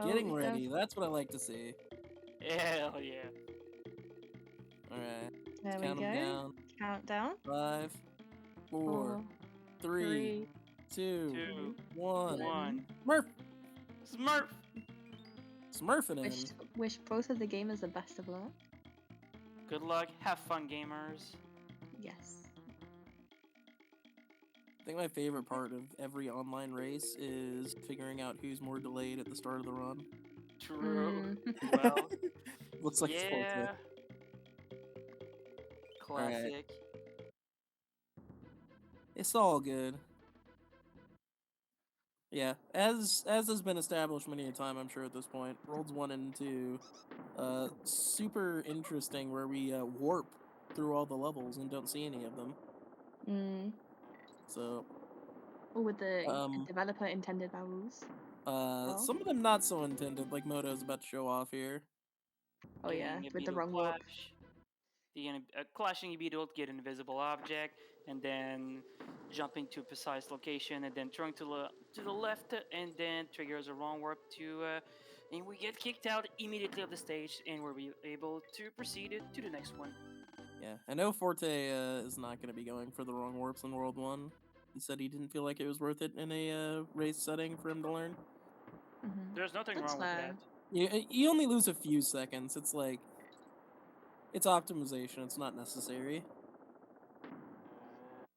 Getting Oh, ready. That's what I like to see. Hell yeah. Alright. there we Count them go. down. Countdown. 5, 4, 4, 3, 3, 2, 2, 1. 1. Smurf! Smurf! Smurfing in. Wish both of the gamers the best of luck. Good luck. Have fun, gamers. Yes. I think my favorite part of every online race is figuring out who's more delayed at the start of the run. True. Well, Looks like it's yeah. Forte. Classic. It's all good. Yeah, as has been established many a time, I'm sure at this point. Worlds 1 and 2, super interesting where we warp through all the levels and don't see any of them. So, Or with the developer intended barrels. some of them not so intended, like Moto's about to show off here. Oh yeah, Getting a with the beetle wrong warp. clash. Clashing a beetle to get an invisible object, and then jumping to a precise location, and then throwing to the left, and then triggers a wrong warp to, and we get kicked out immediately of the stage, and we're able to proceed it to the next one. Yeah, I know Forte is not going to be going for the wrong warps in World 1. He said he didn't feel like it was worth it in a race setting for him to learn. There's nothing That's wrong with fair. that. You only lose a few seconds. It's like, it's optimization. It's not necessary.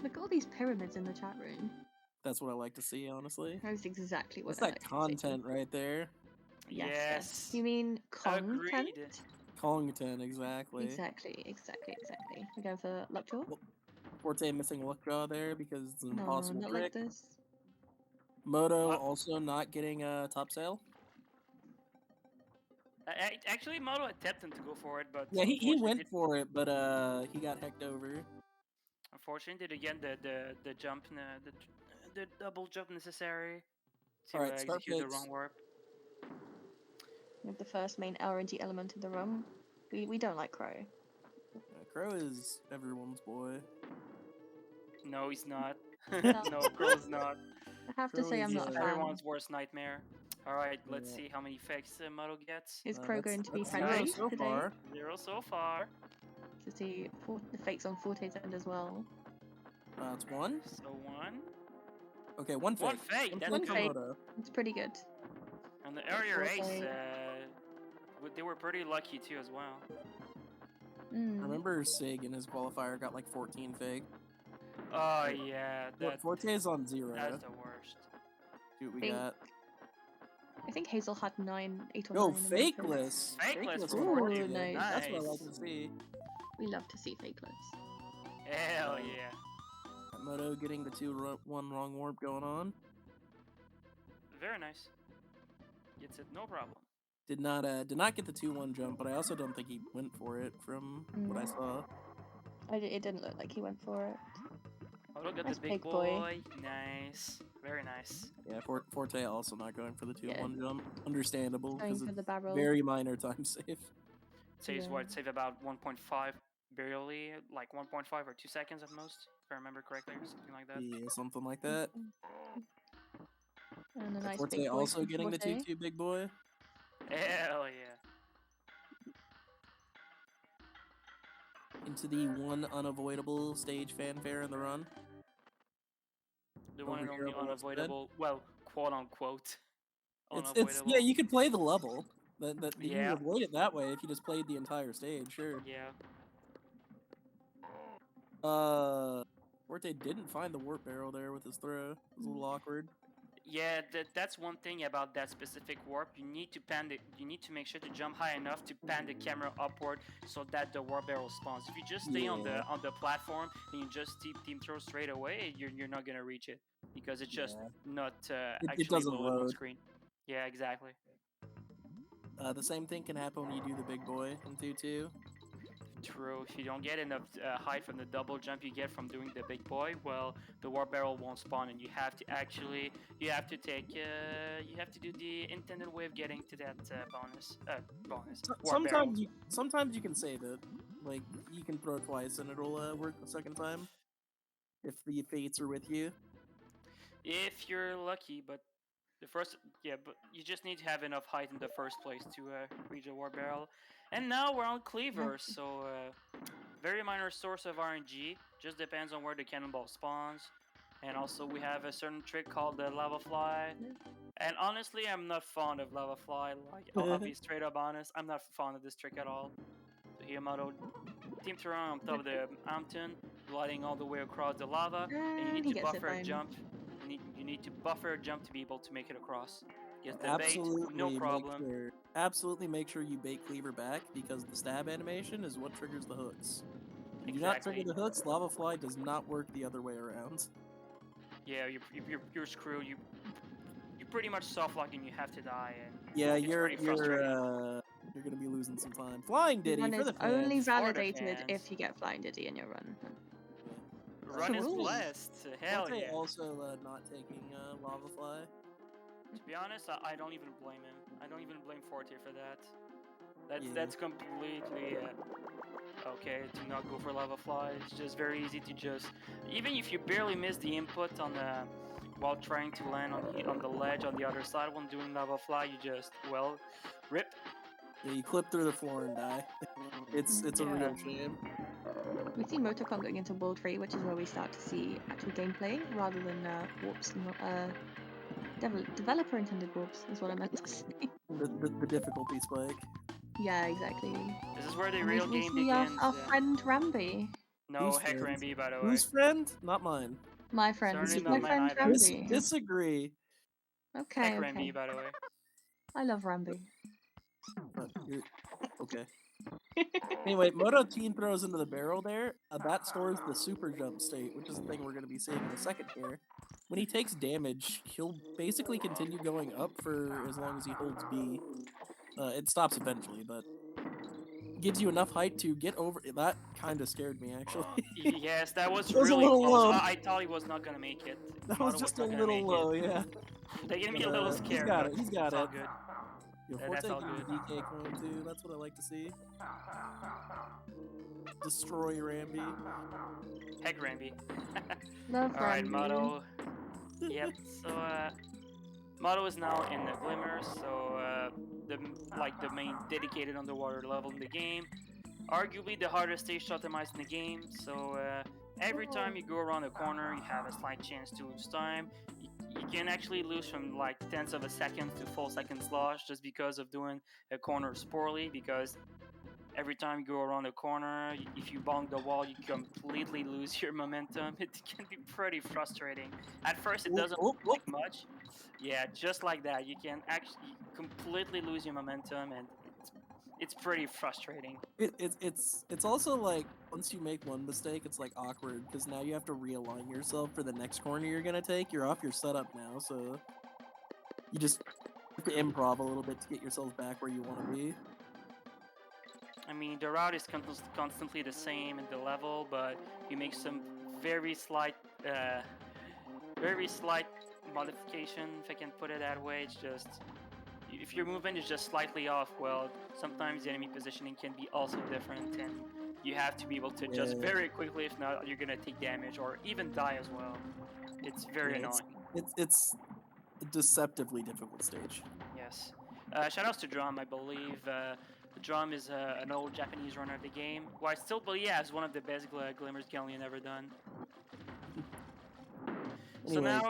Look at all these pyramids in the chat room. That's what I like to see, honestly. That's exactly what That's I that like to see. content right there. Yes. You mean content? Agreed. Content, exactly. Exactly. We're going for Lockjaw? Forte missing Lockjaw there because it's an impossible not trick. like this. Moto also not getting a top sail. Actually, Moto attempted to go for it, but Yeah, he went for it, but he got hecked over. Unfortunately, again the jump, the double jump necessary to All right, execute the wrong warp. With the first main RNG element of the run. We don't like Crow. Crow is everyone's boy. No, he's not. No, Crow's not. I have to say I'm not a fan. Everyone's worst nightmare. Alright, let's see how many fakes Moto gets. Is Crow going to be zero friendly so today? far. 0 so far. To see the fakes on Forte's end as well. It's 1. So 1. Okay, 1 fake. 1 fake. One fake. It's pretty good. And the earlier race, they were pretty lucky too as well. Remember Sig in his qualifier got like 14 fake? Oh yeah, Forte's on 0. That's the worst. See what we got. I think Hazel had 9, 8 or 9. Oh, fakeless! Fakeless for Forte. Ooh, nice. That's what I like to see. We love to see fakeless. Hell yeah. Moto getting the 2-1 wrong warp going on. Very nice. Gets it, no problem. Did not get the 2-1 jump, but I also don't think he went for it from what I saw. It didn't look like he went for it. Oh, look at Nice the big boy. Nice. Very nice. Yeah, Forte also not going for the 2-1 jump. Understandable, because it's very minor time save. Saves what? Save about 1.5, barely, like 1.5 or 2 seconds at most, if I remember correctly, or something like that. Yeah, something like that. And a nice Forte big boy also getting the 2-2 big boy. Hell yeah. Into the one unavoidable stage fanfare in the run. The one and only unavoidable, well, quote unquote. It's yeah, you could play the level. You can avoid it that way if you just played the entire stage, sure. Yeah. Forte didn't find the warp barrel there with his throw. It was a little awkward. Yeah, that's one thing about that specific warp. You need to pan you need to make sure to jump high enough to pan the camera upward so that the warp barrel spawns. If you just stay on the platform and you just team throw straight away, you're not gonna reach it because it's just not actually loaded on screen. Yeah, exactly. The same thing can happen when you do the big boy in 2-2. True. If you don't get enough height from the double jump you get from doing the big boy, well, the warp barrel won't spawn, and you have to do the intended way of getting to that bonus. Sometimes you can save it. Like, you can throw twice and it'll work the second time. If the fates are with you. If you're lucky, but The first, yeah, but you just need to have enough height in the first place to reach a war barrel. And now we're on Cleaver, so very minor source of RNG. Just depends on where the cannonball spawns. And also we have a certain trick called the lava fly. And honestly, I'm not fond of lava fly. Like I'll be straight up honest, I'm not fond of this trick at all. So here, Moto team Turan on top of the mountain, gliding all the way across the lava, and you need he to gets it buffer a fine. jump. You need to buffer a jump to be able to make it across. Gets the Absolutely, bait, no problem. Absolutely make sure you bait Cleaver back because the stab animation is what triggers the hooks. If you do not trigger the hooks, Lava Fly does not work the other way around. Yeah, you're screwed. You pretty much soft lock and you have to die. And yeah, it's you're gonna be losing some time. Flying Diddy Run for is the fans. only For the validated fans. if you get Flying Diddy in your run. Run is Cool. blessed. Hell Forte yeah. also not taking Lava Fly. To be honest, I don't even blame him. I don't even blame Forte for that. Yeah. That's completely okay to not go for lava fly. It's just very easy to just, even if you barely miss the input on the while trying to land on the ledge on the other side when doing lava fly, you just rip. Yeah, you clip through the floor and die. It's a real shame. We see MotoKong going into World 3, which is where we start to see actual gameplay rather than warps and developer intended warps is what I meant to say. The difficulty spike. Yeah, exactly. This is where the And real we game see begins. our friend Ramby. No, heck Ramby, by the way. Whose friend? Not mine. My friend. Certainly My not friend mine either. Ramby. Disagree. Okay, Heck okay. Ramby, by the way. I love Ramby. Okay. Anyway, Moto Team throws into the barrel there. That stores the super jump state, which is the thing we're going to be seeing in a second here. When he takes damage, he'll basically continue going up for as long as he holds B. It stops eventually, but gives you enough height to get over. That kind of scared me, actually. Yes, that was It was really a little close. low. I thought he was not gonna make it. That was just a little low, yeah. They gave me a little scared. He's got it. He's got it's it. all good. Yo, That's Forte all getting good. the DK coin too. That's what I like to see. Destroy Ramby. Heck Ramby. Love All right, Ramby. Moto. Yep. So Moto is now in the Glimmer. So the main dedicated underwater level in the game. Arguably the hardest stage to optimize in the game. So every time you go around a corner, you have a slight chance to lose time. You can actually lose from like tenths of a second to full seconds loss just because of doing a corner poorly. Because every time you go around a corner, if you bonk the wall, you completely lose your momentum. It can be pretty frustrating. At first, it doesn't look like much. Yeah, just like that. You can actually completely lose your momentum, and it's pretty frustrating. It's also like once you make one mistake, it's like awkward because now you have to realign yourself for the next corner you're gonna take. You're off your setup now, so you just have to improv a little bit to get yourself back where you want to be. I mean, the route is constantly the same in the level, but you make some very slight modification, if I can put it that way. It's just if your movement is just slightly off, well, sometimes the enemy positioning can be also different, and you have to be able to adjust very quickly. If not, you're gonna take damage or even die as well. It's very annoying. It's a deceptively difficult stage. Yes. Shoutouts to Drum, I believe. Drum is an old Japanese runner of the game, who I still believe is one of the best Glimmers Galleon ever done. Anyway, so now,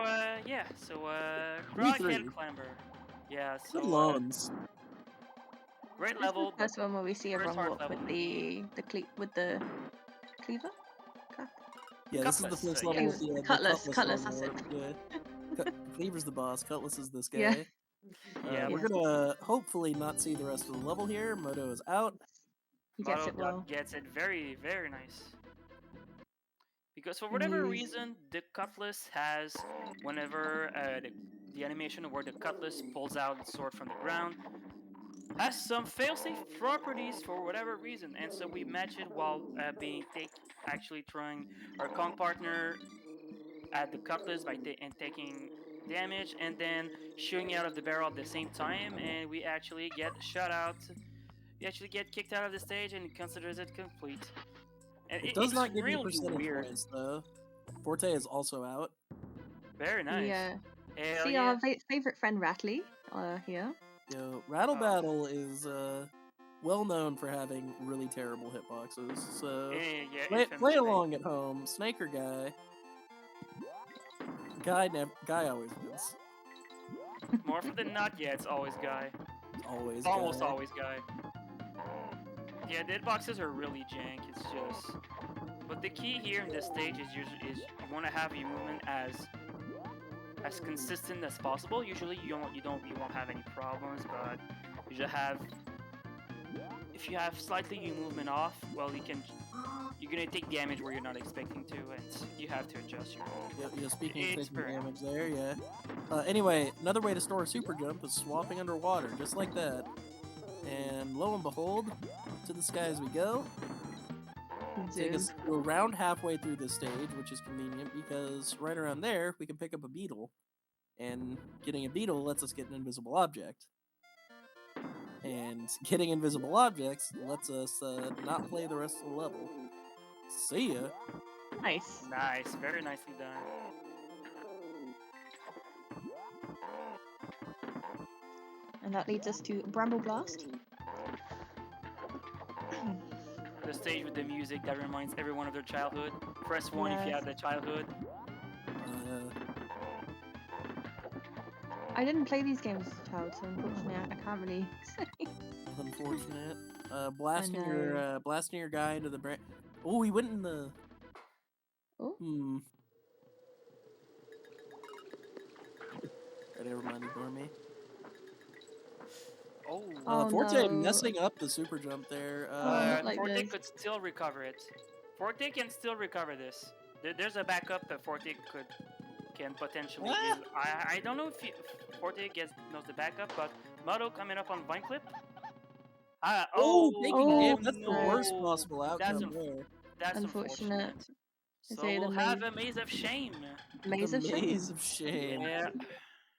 Groghead Clamber. Yeah, so... great level. That's the one where we see a wrong walk with the cleaver? Yeah, Cutlass, this is the first level with the Cutlass, that's it. Yeah. Cleaver's the boss, Cutlass is this guy. Yeah. Yeah, we're gonna hopefully not see the rest of the level here. Moto is out. He gets it well. Gets it very, very nice. Because for whatever reason, the Cutlass has, whenever the animation where the Cutlass pulls out the sword from the ground, has some failsafe properties for whatever reason, and so we match it while actually throwing our Kong partner at the Cutlass by taking damage, and then shooting out of the barrel at the same time, and we actually get shot out. We actually get kicked out of the stage, and it considers it complete. And it does not give you really percentage weird. points, though. Forte is also out. Very nice. Yeah. Hell See yeah. our favorite friend Ratley here. Yo, Rattle Oh. Battle is well known for having really terrible hitboxes. So Yeah, play infamously. along at home. Snake or guy? Guy always wins. More often than not, yeah, it's always guy. Always Almost guy. always guy. Yeah, the hitboxes are really jank. It's just. But the key here in this stage is you want to have your movement as consistent as possible. Usually you won't have any problems, but you just have. If you have slightly your movement off, well, you're gonna take damage where you're not expecting to, and you have to adjust your move. Yeah, speaking of It's taking very- damage there, yeah. Anyway, another way to store a super jump is swapping underwater, just like that. And lo and behold, to the sky as we go. Take us around halfway through this stage, which is convenient because right around there we can pick up a beetle, and getting a beetle lets us get an invisible object. And getting invisible objects lets us not play the rest of the level. See ya. Nice. Nice, very nicely done. And that leads us to Bramble Blast. The stage with the music that reminds everyone of their childhood. Press 1 if you have the childhood. I didn't play these games as a child, so unfortunately I can't really say. Unfortunate. Blasting your guy into the branch. Oh, he went in the. Oh. Never mind, ignore me. Oh. Forte no. messing up the super jump there. not like Forte this. could still recover it. Forte can still recover this. There's a backup that Forte can potentially do. I don't know if Forte knows the backup, but Moto coming up on Vine Clip. Taking damage. That's no. the worst possible outcome there. That's unfortunate. So we'll have a maze of shame. Maze of shame. Maze of shame. Yeah.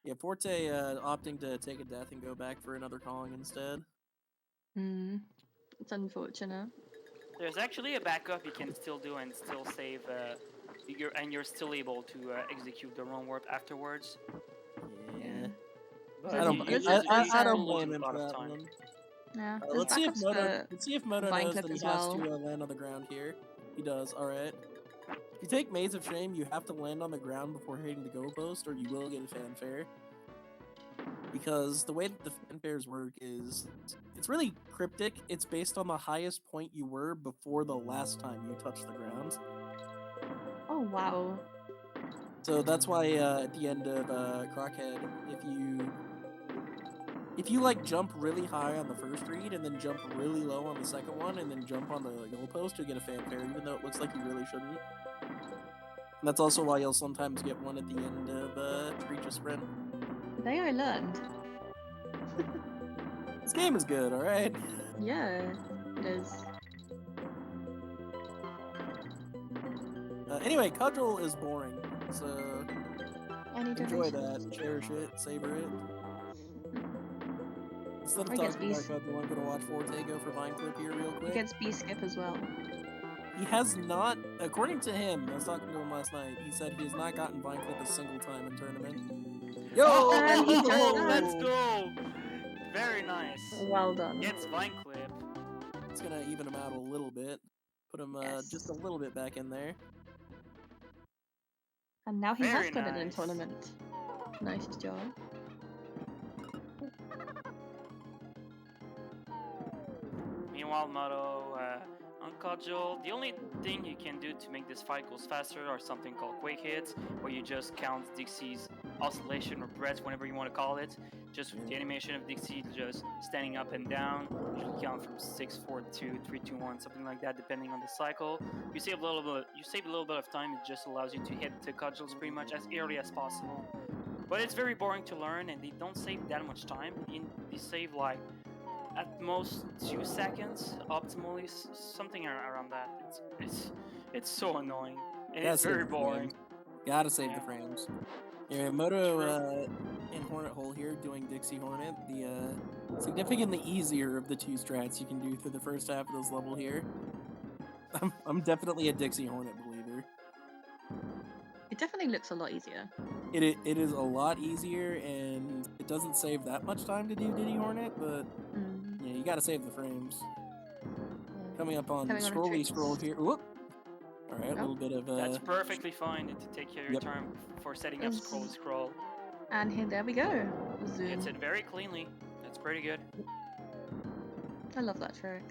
Yeah, Forte opting to take a death and go back for another Kong instead. It's unfortunate. There's actually a backup you can still do and still save, and you're still able to execute the wrong warp afterwards. Yeah. But I don't blame him for that one. Yeah. Let's see if Moto Vine knows Clip that he as has well. to land on the ground here. He does. All right. If you take Maze of Shame, you have to land on the ground before hitting the goalpost, or you will get a fanfare. Because the way that the fanfares work is, it's really cryptic. It's based on the highest point you were before the last time you touched the ground. Oh wow. So that's why at the end of Crockhead, if you like jump really high on the first read and then jump really low on the second one and then jump on the goalpost, you'll get a fanfare, even though it looks like you really shouldn't. And that's also why you'll sometimes get one at the end of Reach a Sprint. Today I learned. This game is good, alright? Yeah, it is. Anyway, Cudgel is boring, so enjoy donations? that, cherish it, savor it. Instead of I guess talking about Cudgel, I'm gonna watch Forte go for Vine Clip here real He quick. gets B-skip as well. He has not, according to him, I was talking to him last night, he said he has not gotten Vine Clip a single time in tournament. Yo! he does. Let's go! Very nice. Well done. Gets Vine Clip. It's gonna even him out a little bit. Put him just a little bit back in there. And now he Very has got it in nice. tournament. Nice job. Meanwhile, Moto, on Cudgel, the only thing you can do to make this fight goes faster are something called Quake Hits, where you just count Dixie's oscillation or breaths, whatever you want to call it. Just with the animation of Dixie just standing up and down. Usually count from 6, 4, 2, 3, 2, 1, something like that, depending on the cycle. You save a little bit of time. It just allows you to hit the Cudgels pretty much as early as possible. But it's very boring to learn, and they don't save that much time. They save like at most 2 seconds optimally, something around that. It's so annoying, and it's very boring. Gotta save the frames. Yeah, Moto in Hornet Hole here doing Dixie Hornet, the significantly easier of the two strats you can do through the first half of this level here. I'm definitely a Dixie Hornet believer. definitely looks a lot easier. It is a lot easier, and it doesn't save that much time to do Diddy Hornet, but yeah, you gotta save the frames. Coming up on Coming on a Scrolly trick. Scroll here. Whoop! Alright, a little bit of That's perfectly fine to take your Yep. time for setting up scroll. And here, there we go. Zoom. It's it very cleanly. That's pretty good. I love that trick.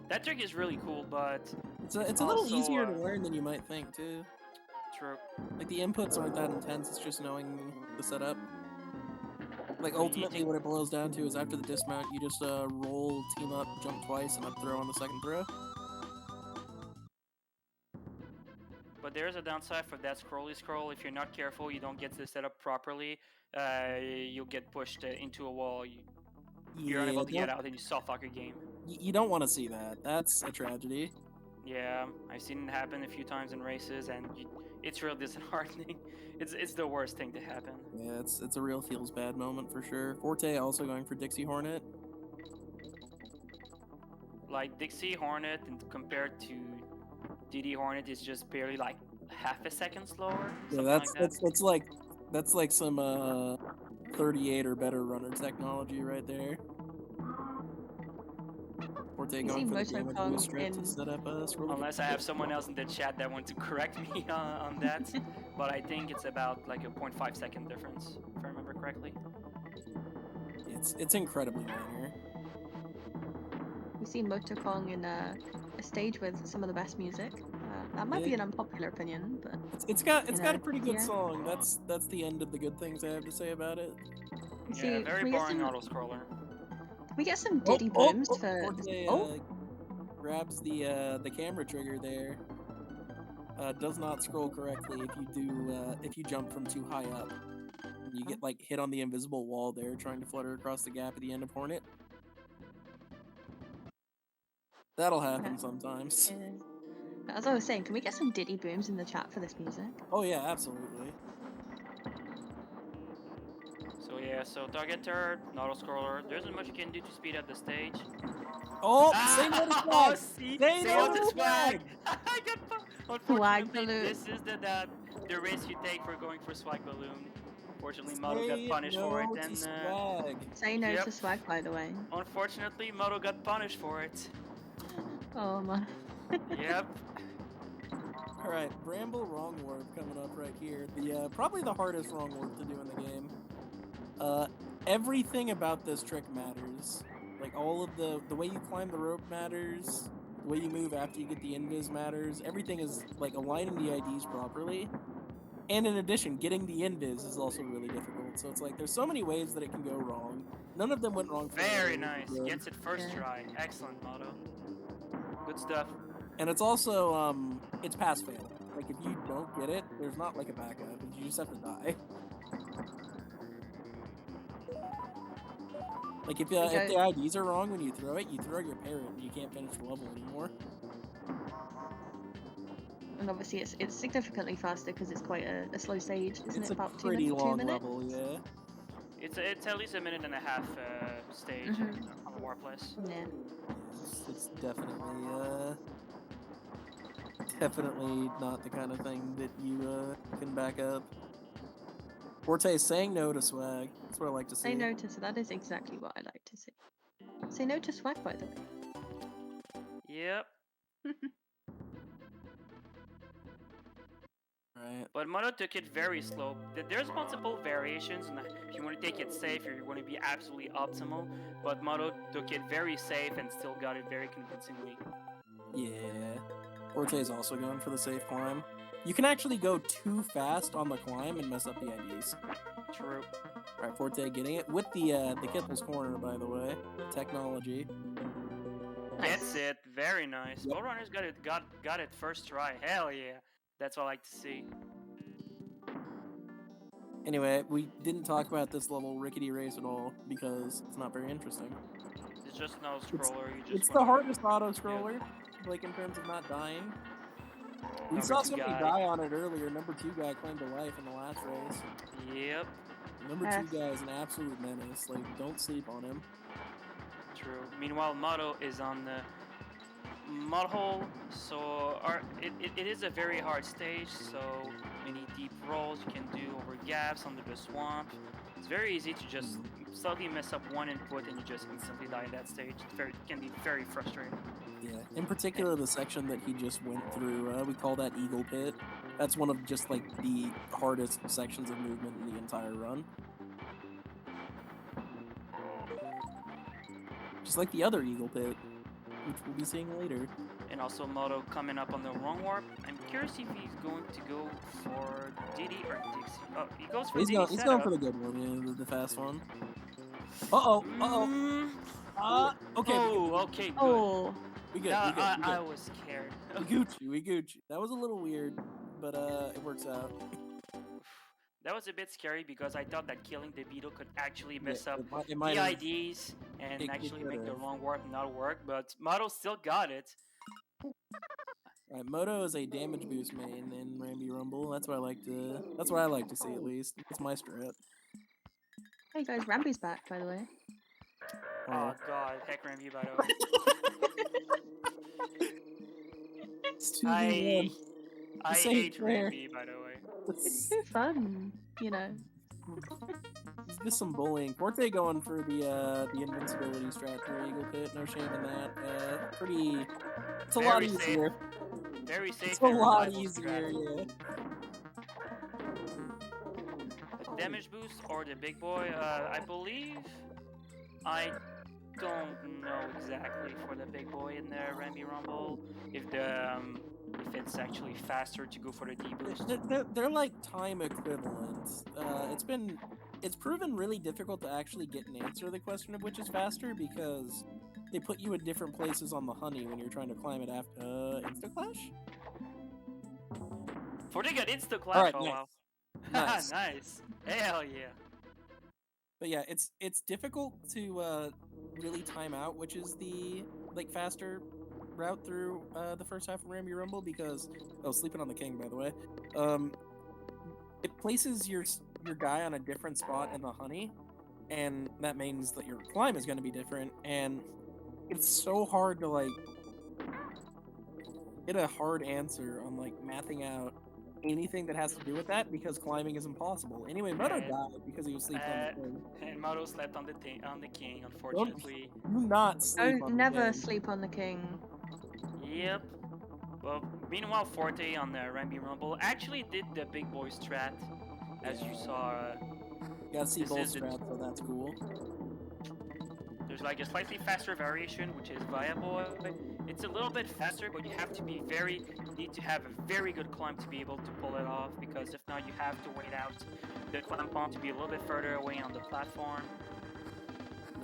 That trick is really cool, but it's a little easier to learn than you might think too. True. Like the inputs aren't that intense, it's just knowing the setup. Like ultimately what it boils down to is after the dismount you just roll, team up, jump twice, and up throw on the second throw. But there's a downside for that scrolly scroll. If you're not careful, you don't get the setup properly, you'll get pushed into a wall. You're unable to get out and you self-lock your game. You don't want to see that. That's a tragedy. Yeah, I've seen it happen a few times in races, and it's real disheartening. It's the worst thing to happen. Yeah, it's a real feels bad moment for sure. Forte also going for Dixie Hornet. Like Dixie Hornet, and compared to Diddy Hornet, is just barely like half a second slower. Yeah, that's like some 38 or better runner technology right there. Forte going for the damage boost strip to set up a scroll. Unless I have someone else in the chat that wants to correct me on that, but I think it's about like a 0.5 second difference, if I remember correctly. It's incredibly minor. We see MotoKong in a stage with some of the best music. That might be an unpopular opinion, but it's got a pretty good song. That's the end of the good things I have to say about it. Yeah, very boring auto scroller. We get some Diddy booms for. Forte, grabs the camera trigger there. Does not scroll correctly if you jump from too high up. You get like hit on the invisible wall there, trying to flutter across the gap at the end of Hornet. That'll happen sometimes. As I was saying, can we get some Diddy booms in the chat for this music? Oh yeah, absolutely. So yeah, so target turret, auto scroller. There isn't much you can do to speed up the stage. Oh, say no to swag! Say no to swag! Swag balloon. This is the risk you take for going for swag balloon. Unfortunately, Moto got punished for it. And say no to swag, by the way. Unfortunately, Moto got punished for it. Oh man. Yep. Alright, Bramble Wrong Warp coming up right here. The probably the hardest wrong warp to do in the game. Everything about this trick matters. Like all of the way you climb the rope matters, the way you move after you get the invis matters. Everything is like aligning the IDs properly. And in addition, getting the invis is also really difficult. So it's like there's so many ways that it can go wrong. None of them went wrong for me. Very nice. Gets it first try. Excellent, Moto. Good stuff. And it's also it's pass fail. Like if you don't get it, there's not like a backup. You just have to die. Like if the IDs are wrong when you throw it, you throw your parrot and you can't finish the level anymore. And obviously it's significantly faster because it's quite a slow stage, isn't it? About pretty 2 long minutes? level, yeah. It's at least a minute and a half stage on the warpless. Yeah. It's definitely not the kind of thing that you can back up. Forte is saying no to swag. That's what I like to see. Say no to that is exactly what I like to see. Say no to swag, by the way. Yep. Right. But Moto took it very slow. There's multiple variations, and if you want to take it safe, you're going to be absolutely optimal. But Moto took it very safe and still got it very convincingly. Yeah. Forte is also going for the safe climb. You can actually go too fast on the climb and mess up the IDs. True. Alright, Forte getting it with the Kipple's corner, by the way. Technology. Gets it. Very nice. Yep. Runner's got it first try. Hell yeah. That's what I like to see. Anyway, we didn't talk about this level rickety race at all because it's not very interesting. It's just an auto scroller. It's the hardest auto scroller, like in terms of not dying. We saw somebody die on it earlier. Number 2 guy claimed a life in the last race. Yep. Number 2 guy is an absolute menace. Like, don't sleep on him. True. Meanwhile, Moto is on the mud hole, so it is a very hard stage, so many deep rolls you can do over gaps under the swamp. It's very easy to just slightly mess up one input and you just instantly die in that stage. It can be very frustrating. Yeah, in particular, the section that he just went through, we call that Eagle Pit. That's one of just like the hardest sections of movement in the entire run. Just like the other Eagle Pit, which we'll be seeing later. And also Moto coming up on the wrong warp. I'm curious if he's going to go for DD or Dixie. Oh, he goes for DD He's going for the good one, yeah, the fast one. Okay. Okay, good. Oh, We good. I was scared. We Gucci. That was a little weird, but it works out. That was a bit scary because I thought that killing the beetle could actually mess up It might the have- IDs and it actually make the could've. wrong warp not work, but Moto still got it. Right, Moto is a damage boost main in Ramby Rumble. That's what I like to see at least. That's my strat. hey guys, Ramby's back, by the way. Oh god, heck Ramby by the way. It's 2v1. I This ain't hate fair. Ramby by the way. It's so fun, you know. It's just some bullying. Forte going for the invincibility strat for Eagle Pit. No shame in that. It's a lot Very safe. easier. Very safe. It's a and lot reliable easier, strat. yeah. The damage boost or the big boy, I believe. I don't know exactly for the big boy in the Ramby Rumble if it's actually faster to go for the D boost. They're like time equivalent. It's proven really difficult to actually get an answer to the question of which is faster because they put you in different places on the honey when you're trying to climb it after Insta Clash. Forte got insta clash. Alright, Oh nice. wow. Nice. Nice. Hell yeah. But yeah, it's difficult to really time out which is the faster route through the first half of Ramby Rumble because sleeping on the king, by the way. It places your guy on a different spot in the honey, and that means that your climb is going to be different, and it's so hard to get a hard answer on mathing out anything that has to do with that because climbing is impossible. Anyway, Moto Yeah. died because he was sleeping on the king. And Moto slept on the king, unfortunately. Do not sleep Don't on never the king. sleep on the king. Yep. Well, meanwhile, Forte on the Ramby Rumble actually did the big boy strat, as you saw. You gotta see This both is it. strats, so that's cool. There's a slightly faster variation, which is viable. It's a little bit faster, but you have to be you need to have a very good climb to be able to pull it off, because if not, you have to wait out the climb pond to be a little bit further away on the platform.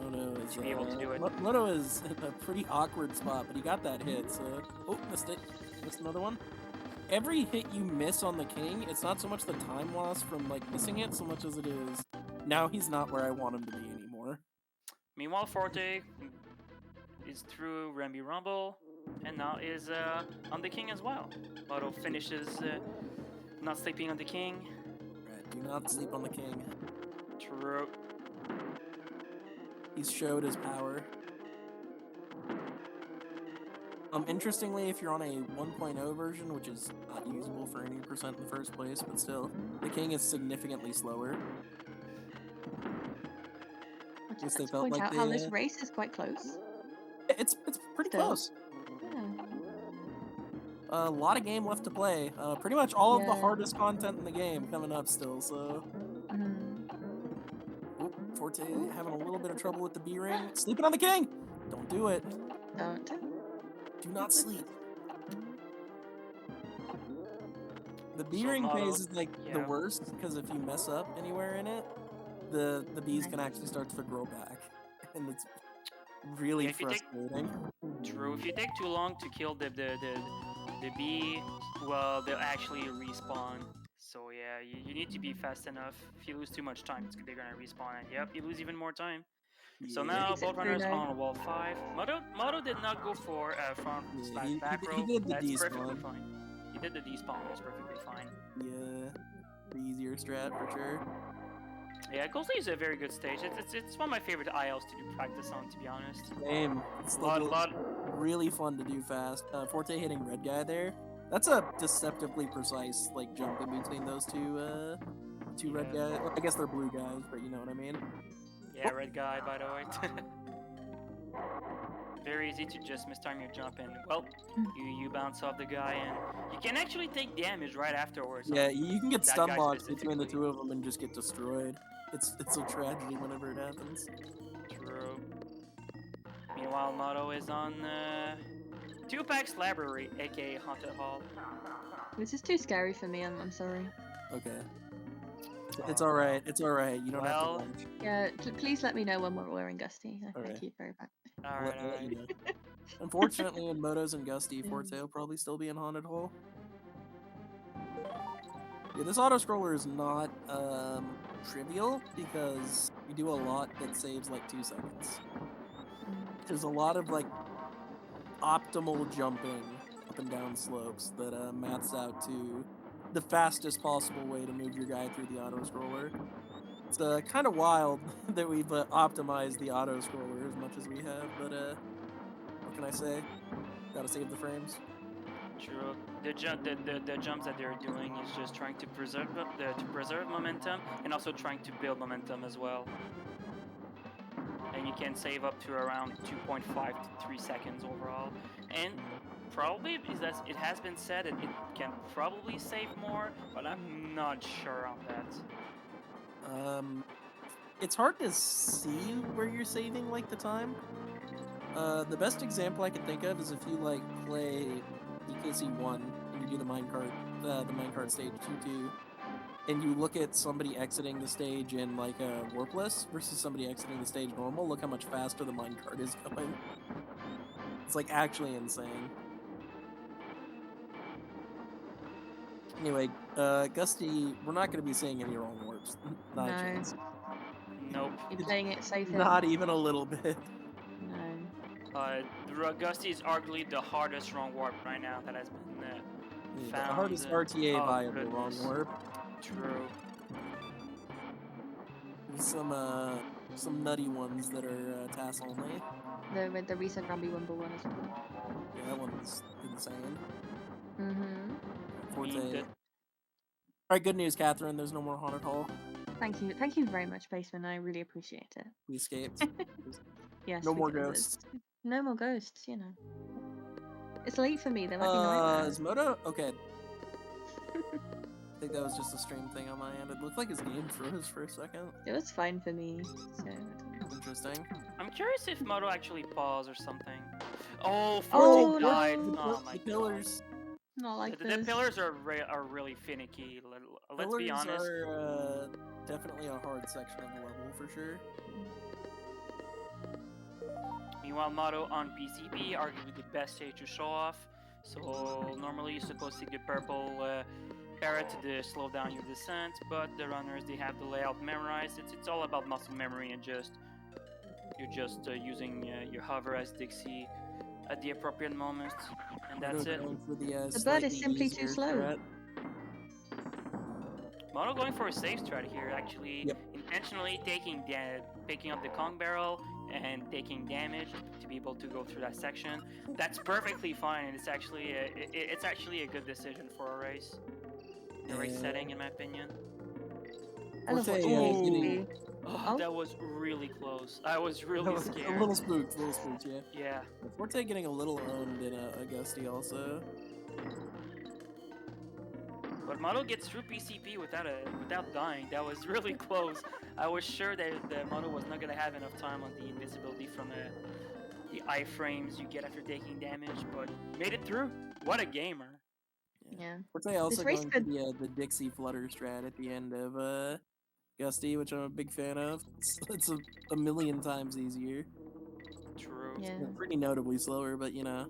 Moto is To be able to do it. Moto is in a pretty awkward spot, but he got that hit. So, missed it. Missed another one. Every hit you miss on the king, it's not so much the time loss from missing it, so much as it is now he's not where I want him to be anymore. Meanwhile, Forte is through Ramby Rumble, and now is on the king as well. Moto finishes not sleeping on the king. Right, do not sleep on the king. True. He's showed his power. Interestingly, if you're on a 1.0 version, which is not usable for any percent in the first place, but still, the king is significantly slower. Let's Guess they just felt point like out how they, this race is quite close. It's pretty Still. close. Yeah. A lot of game left to play. Pretty much all of the Yeah. hardest content in the game coming up still, so... Mm. Oop, Forte having a little bit of trouble with the B ring. Sleeping on the king! Don't do it. Don't. Do not sleep. The B So ring Moto- phase is the yeah. worst because if you mess up anywhere in it, the bees can actually start to grow back, and it's really Yeah, if you take- frustrating. True. If you take too long to kill the bee, well, they'll actually respawn. So yeah, you need to be fast enough. If you lose too much time, they're gonna respawn, and yep, you lose even more time. So Yeah. now Makes it both runners Bruno. on wall 5. Moto did not go for front Yeah, slash he back did- row. he did the That's perfectly despawn. fine. He did the despawn. That's perfectly fine. Yeah, the easier strat for sure. Yeah, Ghostly is a very good stage. It's one of my favorite ILs to do practice on, to be honest. Same. It's Lot really fun to do fast. Forte hitting red guy there. That's a deceptively precise like jump in between those two red Yeah. guys. Well, I guess they're blue guys, but you know what I mean. Yeah, red guy, by the way. Very easy to just mistime your jump, and well, you bounce off the guy, and you can actually take damage right afterwards. Yeah, on you can get that stun guy locked between the specifically. two of them and just get destroyed. It's a tragedy whenever it happens. True. Meanwhile, Moto is on Tupac's library, aka Haunted Hall. This is too scary for me. I'm sorry. Okay. It's all right. It's all right. You don't have Well, to watch. Yeah, please let me know when we're in Gusty. Alright. Thank you very much. I'll alright, let you alright. know. Unfortunately, in Motos and Gusty, Yeah. Forte will probably still be in Haunted Hole. Yeah, this auto scroller is not trivial because you do a lot that saves like 2 seconds. There's a lot of like optimal jumping up and down slopes that maths out to the fastest possible way to move your guy through the auto scroller. It's kind of wild that we've optimized the auto scroller as much as we have, but what can I say? Gotta save the frames. True. The jumps that they're doing is just trying to preserve momentum and also trying to build momentum as well. And you can save up to around 2.5 to 3 seconds overall. And probably is that it has been said that it can probably save more, but I'm not sure on that. It's hard to see where you're saving like the time. The best example I can think of is if you like play DKC1 and you do the minecart stage 2-2, and you look at somebody exiting the stage in like a warpless versus somebody exiting the stage normal. Look how much faster the minecart is going. It's like actually insane. Anyway, Gusty, we're not going to be seeing any wrong warps. Not a No. chance. Nope. You're playing it safe. Not even a little bit. No. Gusty is arguably the hardest wrong warp right now that has been The found. hardest RTA Oh, viable wrong goodness. warp. True. Some nutty ones that are TAS only. The recent Ramby Wimble one as well. Yeah, that one's insane. Mm-hmm. Forte. Alright, good news, Catherine. There's no more Haunted Hall. Thank you very much, Baseman. I really appreciate it. We escaped. Yes. No we more did. ghosts. No more ghosts. You know. It's late for me. There might be nightmares. Is Moto okay? I think that was just a stream thing on my end. It looked like his game froze for a second. It was fine for me. So. I don't know. Interesting. I'm curious if Moto actually paused or something. Oh, Oh, 14 died. no. Oh my The pillars. Not like The this. pillars are really finicky. Let's be Pillars honest. are definitely a hard section of the level for sure. Meanwhile, Moto on PCB, arguably the best stage to show off. So normally you're supposed to take the purple parrot to slow down your descent, but the runners, they have the layout memorized. It's all about muscle memory and you're just using your hover as Dixie at the appropriate moments, and that's it. For the The bird is simply too slow. Moto going for a safe strat here, actually Yep. intentionally picking up the Kong barrel and taking damage to be able to go through that section. That's perfectly fine, and it's actually a good decision for a race. A race setting, in my opinion. I love Forte, watching getting- PCB. Oh, Oh. that was really close. I was really scared. A little spooked, yeah. Yeah. Forte getting a little owned in Augusti also. But Moto gets through PCP without dying. That was really close. I was sure that the Moto was not gonna have enough time on the invisibility from the iframes you get after taking damage, but made it through. What a gamer! Yeah. Forte also race going for the Dixie Flutter strat at the end of Gusty, which I'm a big fan of. It's a million times easier. True. Yeah. Pretty notably slower, but you know.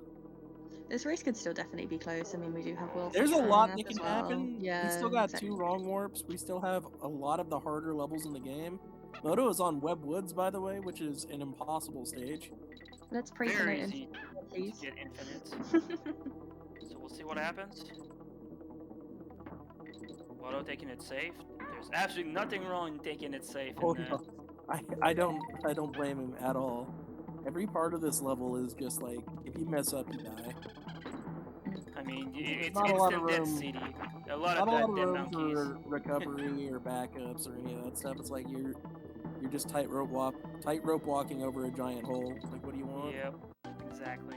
This race could still definitely be close. I mean, we do have world. There's a coming lot up that as can well. happen. Yeah. We still got exactly. 2 wrong warps. We still have a lot of the harder levels in the game. Moto is on Web Woods, by the way, which is an impossible stage. Let's pray for Very no easy infinite, to please. get infinite. So we'll see what happens. Moto taking it safe. There's absolutely nothing wrong in taking it safe. Oh, and, no. I don't blame him at all. Every part of this level is just like, if you mess up, you die. I mean, it's not a lot of instant dead room. city. A lot Not of a lot of dead room monkeys. for recovery or backups or any of that stuff. It's like you're just tightrope walking over a giant hole. It's like, what do you want? Yep, exactly.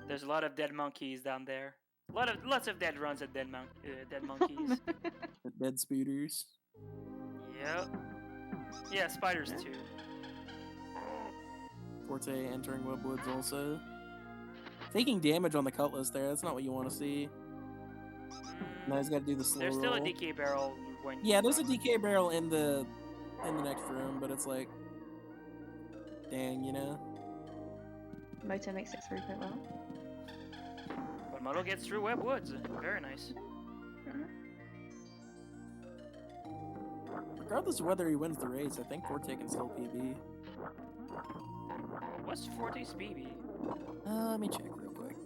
There's a lot of dead monkeys down there. Lots of dead runs at dead monkeys. The dead spooters. Yep. Yeah, spiders too. Forte entering Webwoods also. Taking damage on the Cutlass there, that's not what you want to see. Now he's got to do the slow There's still a roll. DK barrel when. Yeah, there's a DK barrel in the next room, but it's like, dang, you know. Moto makes it through quite well. But Moto gets through Webwoods. Very nice. Regardless of whether he wins the race, I think Forte can still PB. What's Forte's PB? Let me check real quick.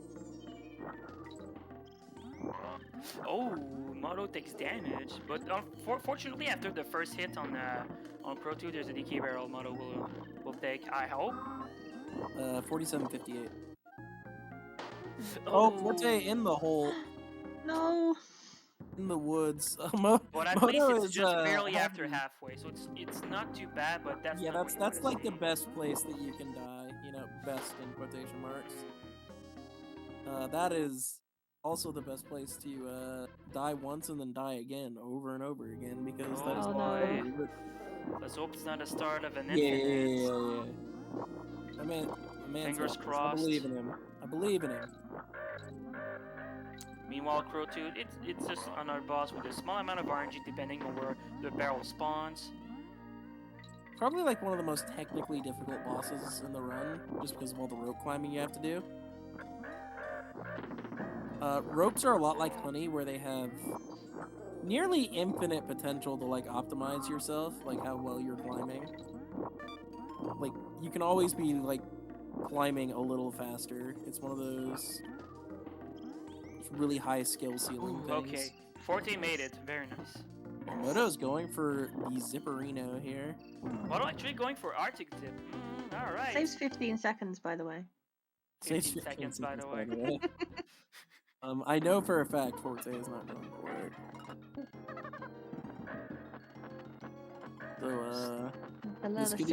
Oh, Moto takes damage, but fortunately, after the first hit on Pro 2, there's a DK barrel Moto will take. I hope. 47.58. Oh, Forte in the hole, No. in the woods. But at Moto least it's is, just barely having- after halfway, so it's not too bad. But that's Yeah, not what you that's wanna like the see. best place that you can die. You know, best in quotation marks. That is also the best place to die once and then die again, over and over again, because that is Oh, boy. Let's hope it's not the start of an Yeah, infinite. I mean, Fingers I crossed. believe in him. I believe in him. Meanwhile, Crow 2, it's just another boss with a small amount of RNG depending on where the barrel spawns. Probably like one of the most technically difficult bosses in the run, just because of all the rope climbing you have to do. Ropes are a lot like honey, where they have nearly infinite potential to like optimize yourself, like how well you're climbing. Like you can always be like climbing a little faster. It's one of those really high skill ceiling things. Okay, Forte made it. Very nice. Moto's going for the Zipperino here. Moto actually going for Arctic Zip. All right. Saves 15 seconds, by the way. 15 seconds, by the way. I know for a fact Forte is not going for it. So, Below this the could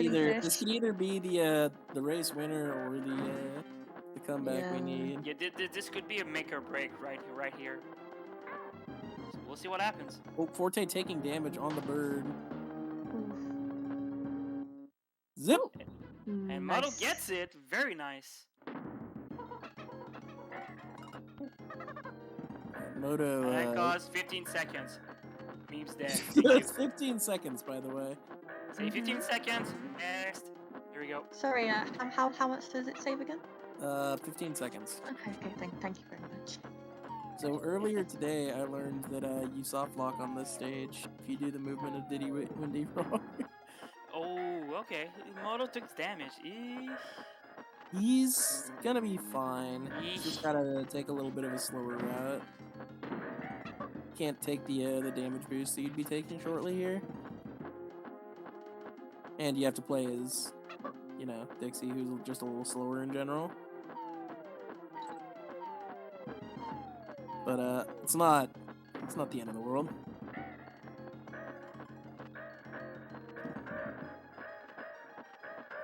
silly either be the race winner or the comeback we Yeah. need. Yeah, this could be a make or break right here. So we'll see what happens. Oh, Forte taking damage on the bird. Oof. Zip! And Moto Nice. gets it. Very nice. Moto. And that cost 15 seconds. Meme's dead. It's 15 seconds, by the way. Say 15 seconds. Next. Here we go. Sorry, how much does it save again? 15 seconds. Okay, thank you very much. So earlier today, I learned that you soft lock on this stage if you do the movement of Diddy Windy wrong. Oh, okay. Moto took damage. He's gonna be fine. Yeesh. Just gotta take a little bit of a slower route. Can't take the damage boost that you'd be taking shortly here. And you have to play as, you know, Dixie, who's just a little slower in general. But it's not the end of the world.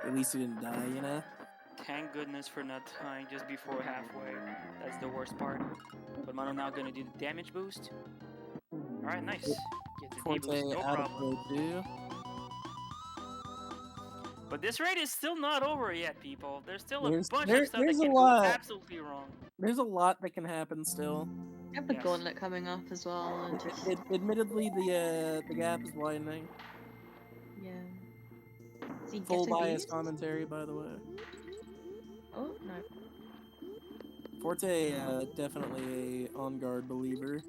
At least he didn't die, you know? Thank goodness for not dying just before halfway. That's the worst part. But Mono now gonna do the damage boost. Alright, nice. Get the Forte D-boost, no out of problem. Pro 2. But this raid is still not over yet, people. There's still a bunch of stuff that there's can a go lot. absolutely wrong. There's a lot that can happen still. I have the Yes. gauntlet coming up as well, and just Admittedly, the gap is widening. yeah. Is he Full getting bias these? commentary, by the way. Oh no. Forte, definitely a on-guard believer.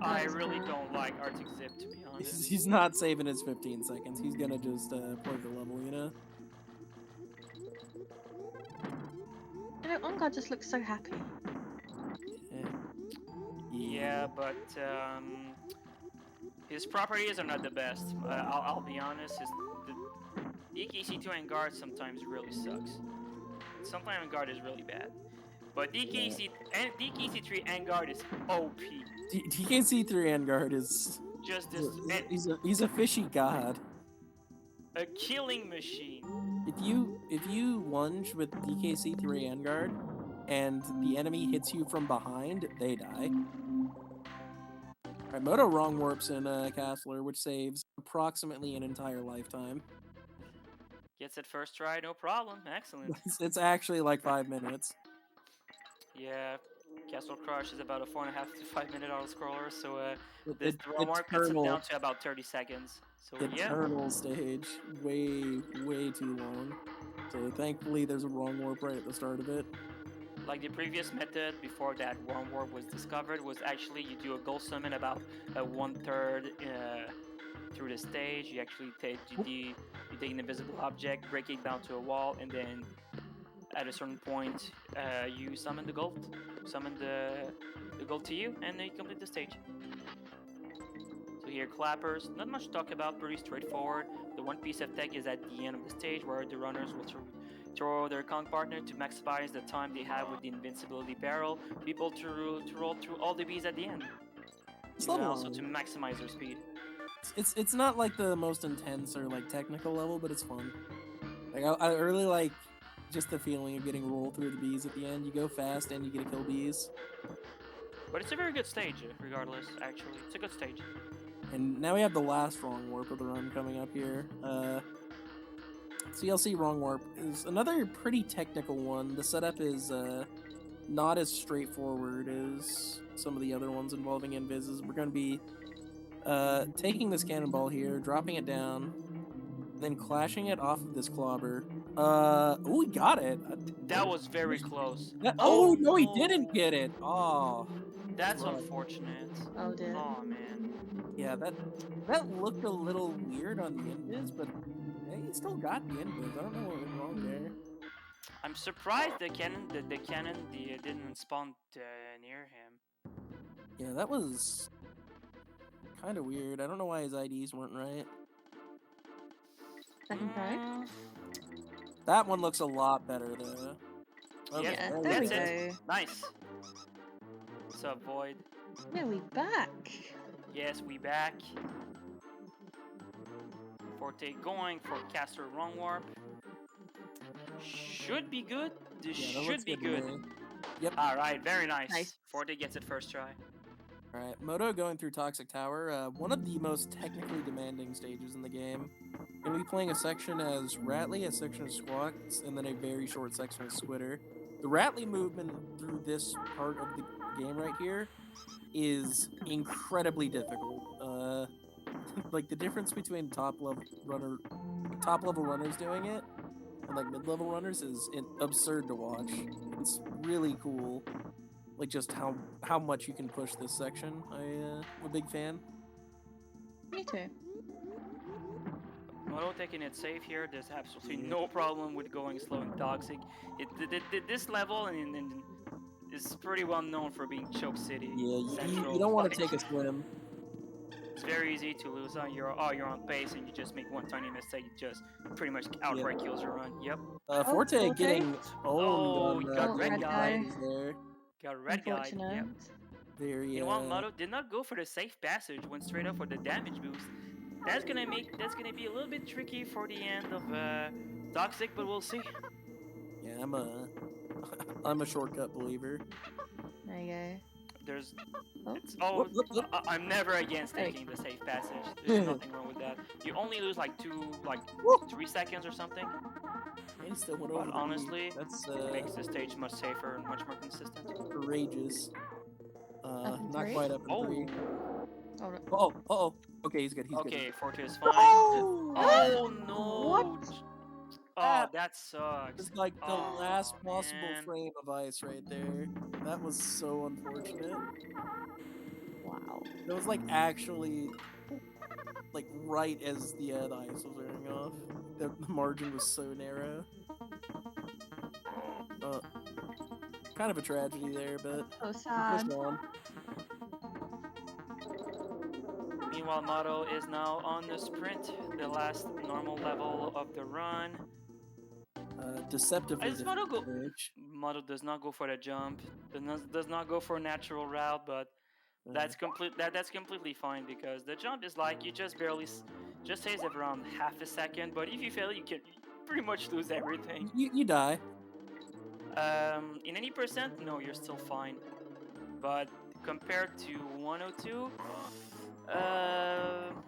I really don't like Arctic Zip, to be honest. He's not saving his 15 seconds. He's gonna just play the level, you know? You know, OnGuard just looks so happy. Yeah, but his properties are not the best. I'll be honest. The DKC2 and guard sometimes really sucks. Sometimes guard is really bad. But DKC3 Vanguard is OP. DKC3 Vanguard is Just this, he's a fishy god. a killing machine. If you lunge with DKC3 Vanguard and the enemy hits you from behind, they die. Alright, Moto wrong warps in Castler, which saves approximately an entire lifetime. Gets it first try, no problem. Excellent. It's actually like 5 minutes. Yeah, Castle Crush is about a 4.5 to 5 minute auto scroller, so this It- wrong warp cuts it eternal- down to about 30 seconds. So yeah, Eternal stage, way too long. So thankfully, there's a wrong warp right at the start of it. like the previous method before that wrong warp was discovered was actually you do a goal summon about 1/3 through the stage. You actually take you take an invisible object, break it down to a wall, and then at a certain point you summon the gold, summon the gold to you, and then you complete the stage. So here, clappers, not much to talk about, pretty straightforward. The one piece of tech is at the end of the stage where the runners will throw their Kong partner to maximize the time they have with the invincibility barrel. People to roll through all the bees at the end. And also to maximize their speed. It's not like the most intense or like technical level, but it's fun. Like I really like just the feeling of getting rolled through the bees at the end. You go fast and you get to kill bees. But it's a very good stage, regardless. Actually, it's a good stage. And now we have the last wrong warp of the run coming up here. CLC wrong warp is another pretty technical one. The setup is not as straightforward as some of the other ones involving invises. We're going to be taking this cannonball here, dropping it down, then clashing it off of this clobber. Oh, we got it. That was very close. Oh, no, he didn't get it. Oh, That's rough. unfortunate. Oh dear. Oh man. Yeah, that looked a little weird on the invis, but he still got the invis. I don't know what went wrong there. I'm surprised the cannon didn't spawn near him. Yeah, that was kind of weird. I don't know why his IDs weren't right. Second try. That one looks a lot better though. Oh, Yeah, Yeah, very there we that's good. it. go. Nice. What's up, Void? Yeah, we back. Yes, we back. Forte going for caster wrong warp. Should be good. This Yeah, that should looks be to good. me. Yep. Alright, very nice. Nice. Forte gets it first try. Alright, Moto going through Toxic Tower, one of the most technically demanding stages in the game. Gonna be playing a section as Rattly, a section as Squawks, and then a very short section as Squitter. The Rattly movement through this part of the game right here is incredibly difficult. Like the difference between top level runners doing it and like mid-level runners is absurd to watch. It's really cool. Like just how much you can push this section. I'm a big fan. Me too. Moto taking it safe here. There's absolutely no problem with going slow and toxic. This level and is pretty well known for being choke city. Yeah, Central you don't want to fight. take a swim. It's very easy to lose on you're on pace and you just make one tiny mistake. It just pretty much outright kills your run. Yep. Forte Forte. getting owned on got red guy. there. Got a red guy. Unfortunate. Yep. Very You know what, Moto did not go for the safe passage. Went straight up for the damage boost. That's gonna be a little bit tricky for the end of Toxic, but we'll see. Yeah, I'm a shortcut believer. There you go. There's Oh. I'm never against Hey. taking the safe passage. There's nothing wrong with that. You only lose like 3 seconds or something. And still went But over the honestly, lead. That's makes the stage much safer and much more consistent. courageous. Up in Not three? quite up in Oh. 3. All right. Oh. Okay, he's good. He's Okay, good. Forte is fine. Oh! Oh no! What? Oh, that sucks. It's like the Oh, last possible man. frame of ice right there. That was so unfortunate. Wow. It was like actually like right as the ice was wearing off. The margin was so narrow. Kind of a tragedy there, but So just sad. on. Meanwhile, Moto is now on the sprint, the last normal level of the run. Deceptively Is Moto go? difficult stage. Moto does not go for the jump, does not go for a natural route, but that's completely fine because the jump is like you just barely just saves around half a second, but if you fail, you can pretty much lose everything. You die. In any percent, no, you're still fine. But compared to 102,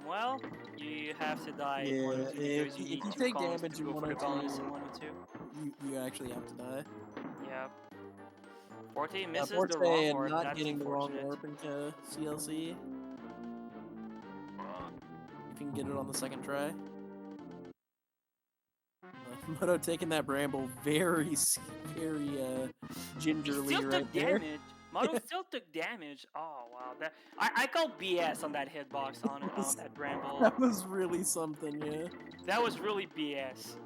well, you have to die in Yeah, 102 because you if need you 2 take columns damage to in go for the 102, bonus in 102. you actually have to die. Yeah. Forte misses Forte the wrong warp. not That's getting the wrong unfortunate. warp into CLC. If you can get it on the second try. Moto taking that bramble very gingerly He still right took there. damage. Moto still took damage. Oh wow, that I call BS on that hitbox on that bramble. That was really something, yeah. That was really BS.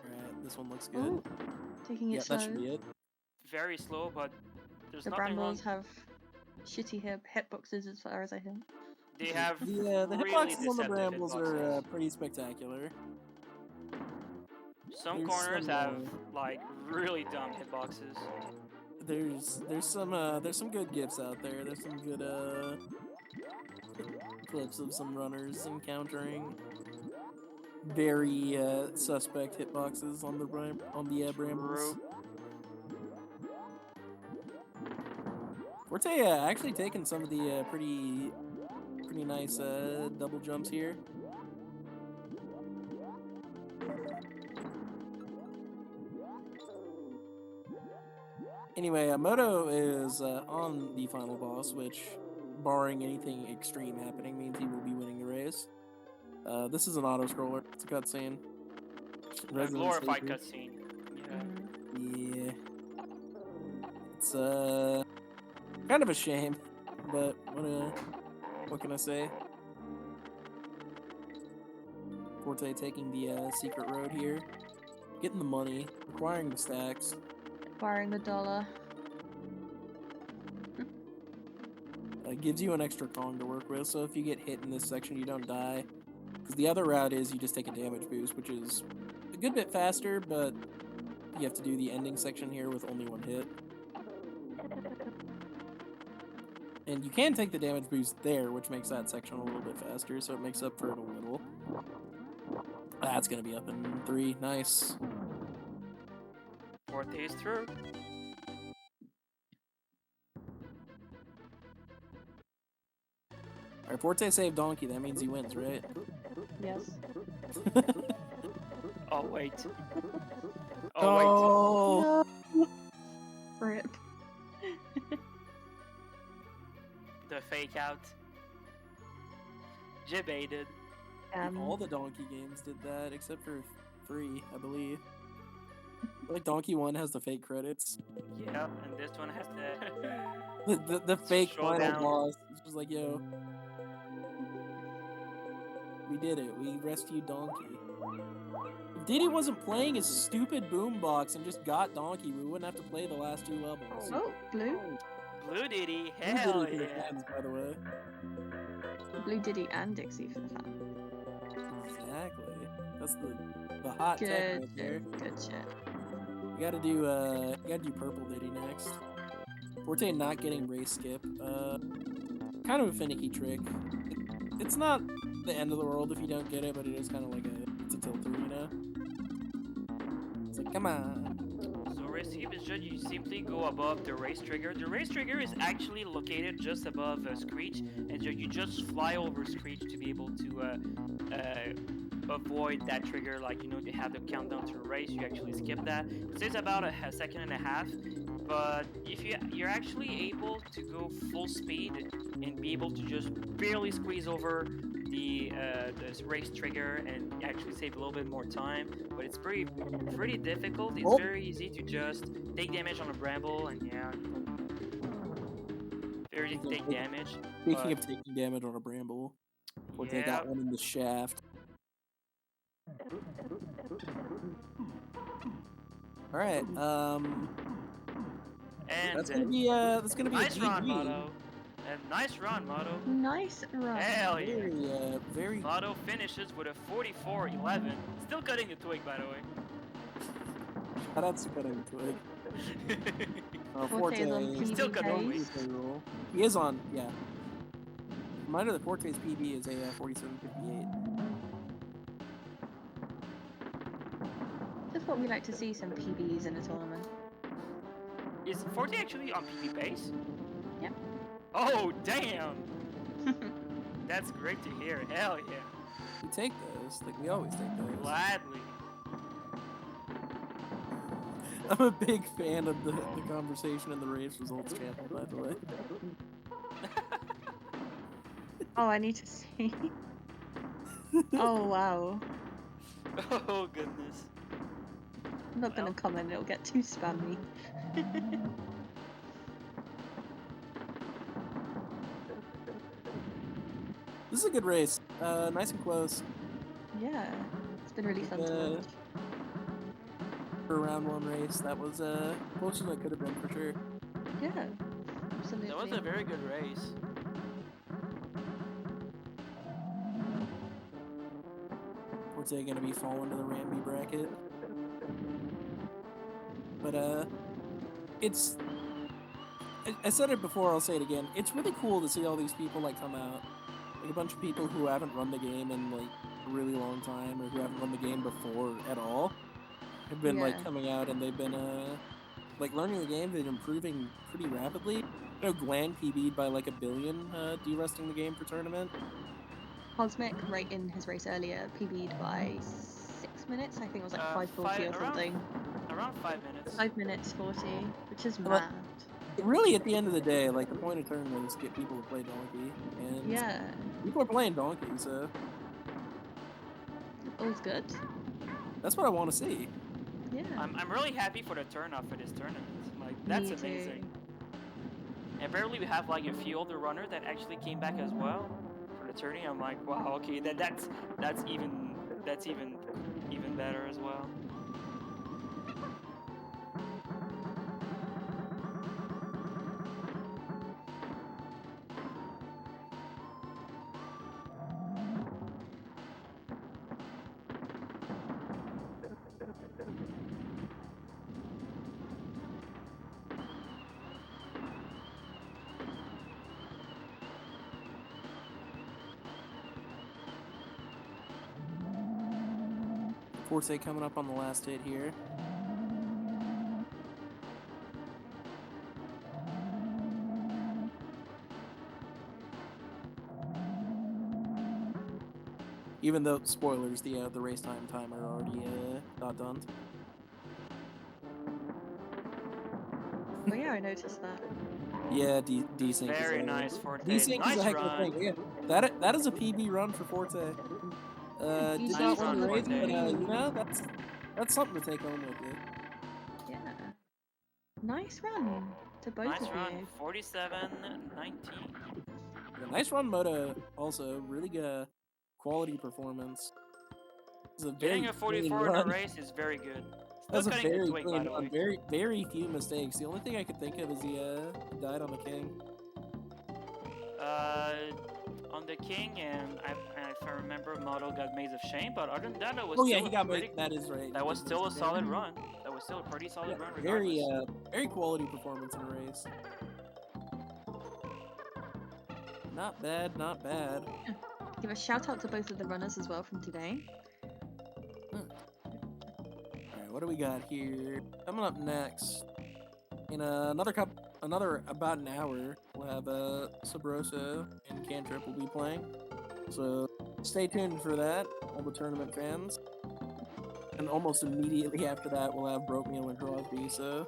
Alright, this one looks good. Ooh, taking it Yeah, slow. that should be it. Very slow, but there's The nothing wrong. brambles have shitty hitboxes as far as I hear. They have The really hitboxes on the deceptive brambles are hitboxes. pretty spectacular. Some There's corners some, have like really dumb hitboxes. There's some good gifs out there. There's some good clips of some runners encountering very suspect hitboxes on the brambles. True. Forte actually taking some of the pretty nice double jumps here. Anyway, Moto is on the final boss, which, barring anything extreme happening, means he will be winning the race. This is an auto-scroller. It's a cutscene. A glorified cutscene. Yeah. Yeah. It's kind of a shame, but what can I say? Forte taking the secret road here, getting the money, acquiring the stacks. Acquiring the dollar. Gives you an extra Kong to work with, so if you get hit in this section, you don't die. Because the other route is you just take a damage boost, which is a good bit faster, but you have to do the ending section here with only one hit. And you can take the damage boost there, which makes that section a little bit faster, so it makes up for it a little. That's going to be up in 3. Nice. Forte is through. Alright, Forte saved Donkey. That means he wins, right? Yes. Oh wait. Oh Oh! Rip. wait. The fake out. Jibaited. All the Donkey games did that, except for 3, I believe. Like Donkey 1 has the fake credits. Yeah, and this one has The fake final Showdown. boss. It's just like, yo, we did it. We rescued Donkey. If Diddy wasn't playing his stupid boombox and just got Donkey, we wouldn't have to play the last 2 levels. Oh, blue. Blue Diddy. Blue Hell Diddy for the yeah. fans, by the way. Blue Diddy and Dixie for the fan. Exactly. That's the hot tech Good right there. shit. Good shit. You gotta do purple Diddy next. Forte not getting race skip. Kind of a finicky trick. It's not the end of the world if you don't get it, but it is kind of like it's a tilter, you know? It's like, come on. So race skip is just you simply go above the race trigger. The race trigger is actually located just above Screech, and you just fly over Screech to be able to avoid that trigger. Like, you know, they have the countdown to a race, you actually skip that. It takes about a second and a half, but if you're actually able to go full speed and be able to just barely squeeze over the race trigger and actually save a little bit more time, but it's pretty difficult. It's very easy to just take damage on a bramble, and yeah, very easy to take damage. Speaking of taking damage on a bramble, Forte Yeah. got one in the shaft. Alright, And that's gonna be a nice run, GG. Moto. And nice run, Moto. Nice run. Hell yeah. Very. Moto finishes with a 44.11. Still cutting the twig, by the way. Shout out to cutting twig. Forte is on Forte Still got PB the pace. payroll. He is on, yeah. Reminder that Forte's PB is a 47.58. Just what we like to see, some PBs in a tournament. Is Forte actually on PP base? Yep. Oh, damn! That's great to hear. Hell yeah. We take those, like we always take those. Gladly. I'm a big fan of the conversation in the race results channel, by the way. Oh, I need to see. Oh, wow. Oh, goodness. I'm not gonna comment, it'll get too spammy. This is a good race. Nice and close Yeah, it's been really fun to watch. for a round one race. That was closer than it could have been for sure. Yeah, absolutely. That was a very good race. Forte gonna be falling to the Ramby bracket. But it's. I said it before, I'll say it again. It's really cool to see all these people like come out. Like a bunch of people who haven't run the game in like a really long time, or who haven't run the game before at all, have been like Yeah. coming out, and they've been like learning the game. They've been improving pretty rapidly. You know, Glenn PB'd by like 1 billion de-rusting the game for tournament. Cosmic, right in his race earlier, PB'd by 6 minutes. I think it was like 5:40 or something. Around 5 minutes. 5 minutes 40, which is Well, mad. Really, at the end of the day, like the point of tournament is to get people to play Donkey, and Yeah, people are playing Donkey, so all's good. that's what I want to see. Yeah. I'm really happy for the turnout for this tournament. Like, that's Me amazing. too. Apparently we have like a few older runners that actually came back as well for the tourney. I'm like, wow, okay, that's even better as well. Forte coming up on the last hit here. Even though, spoilers, the race timer already got done. Oh yeah, I noticed that. Yeah, D-Sync is Very a, nice Forte. D-Sync Nice is a heck of a run. thing. Yeah, that is a PB run for Forte. Did Nice not win the run, race, Forte. but you know, that's something to take home with you. Yeah. Nice run to both Nice of run. you. 47.19. Yeah, nice run, Moto. Also, really good quality performance. This is a very Getting a clean 44 in a run. race is very good. That's Still a cutting the very twig, by clean the run. way. Very, very few mistakes. The only thing I could think of is he died on the King. On the King, and if I remember, Model got Maze of Shame, but other than that, that was Oh yeah, still he a got pretty, made. That is right. that He was did still a miss the solid game. run. That was still a pretty solid Yeah, run regardless. very quality performance in a race. Not bad, not bad. Give a shout out to both of the runners as well from today. Alright, what do we got here? Coming up next, in another about an hour, we'll have Sabroso and Cantrip will be playing. So stay tuned for that, all the tournament fans. And almost immediately after that, we'll have Broke Meal and Crosby. So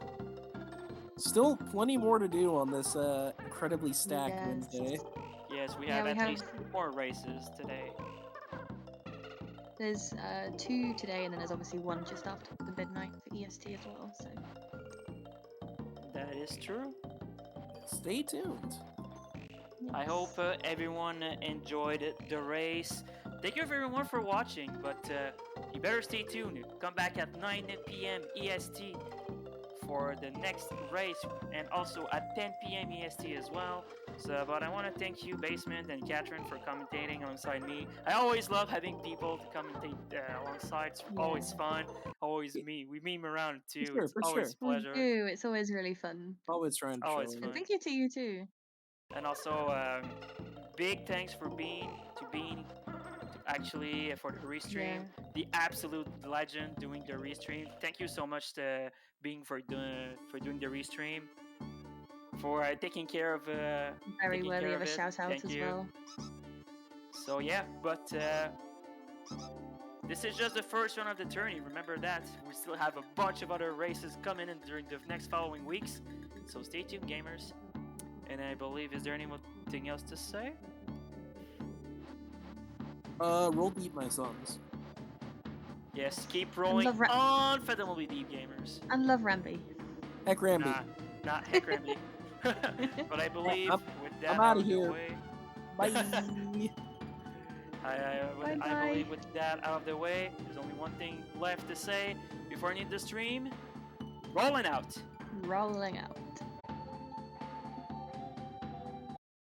still plenty more to do on this incredibly stacked Yes. Wednesday. Yes, we Yeah, have we at have- least 2 more races today. There's 2 today, and then there's obviously 1 just after the midnight for EST as well. So That is true. Stay tuned. I yes. hope everyone enjoyed the race. Thank you everyone for watching, but you better stay tuned. Come back at 9 p.m. EST for the next race, and also at 10 p.m. EST as well. So, but I want to thank you, Basement and Catherine, for commentating alongside me. I always love having people to commentate alongside. It's always fun. Always we meme around too. Sure, It's for always sure. a pleasure. We do. It's always really fun. Always trying to show. Always it. fun. And thank you to you too. And also, big thanks for actually for the restream, the absolute legend doing the restream. Thank you so much to Being for doing the restream, for taking care of Very worthy of a it. shout out Thank as you. well. So yeah, but this is just the first run of the tourney. Remember that we still have a bunch of other races coming in during the next following weeks. So stay tuned, gamers. And I believe, is there anything else to say? Roll deep, my sons. Yes, keep rolling on Fathomably Deep, gamers. And love Ramby. Heck, Ramby. Not heck Ramby. But I believe with that I'm out outta of the here. way, Bye. I believe with that out of the way, there's only one thing left to say before I end the stream. Rolling out. Rolling out.